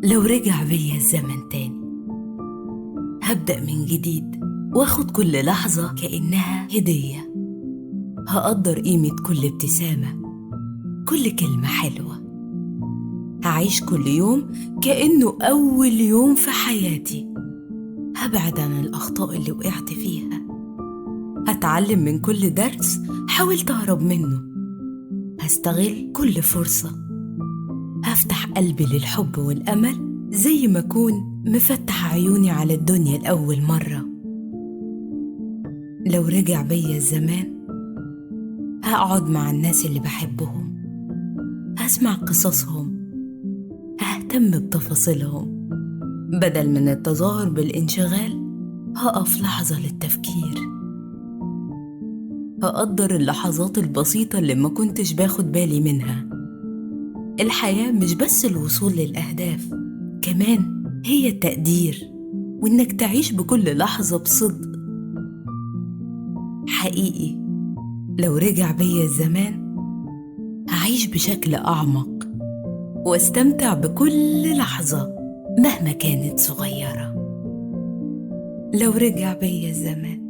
لو رجع بيا الزمن تاني هبدأ من جديد واخد كل لحظة كأنها هدية. هقدر قيمة كل ابتسامة، كل كلمة حلوة. هعيش كل يوم كأنه أول يوم في حياتي. هبعد عن الأخطاء اللي وقعت فيها. هتعلم من كل درس حاولت أهرب منه. هستغل كل فرصة. هفتح قلبي للحب والأمل زي ما أكون مفتح عيوني على الدنيا لأول مرة. لو رجع بيا الزمان هقعد مع الناس اللي بحبهم، هسمع قصصهم، ههتم بتفاصيلهم. بدل من التظاهر بالانشغال هقف لحظة للتفكير. هقدر اللحظات البسيطة اللي ما كنتش باخد بالي منها. الحياة مش بس الوصول للأهداف، كمان هي التقدير وإنك تعيش بكل لحظة بصدق. حقيقي لو رجع بيا الزمان هعيش بشكل أعمق واستمتع بكل لحظة مهما كانت صغيرة. لو رجع بيا الزمان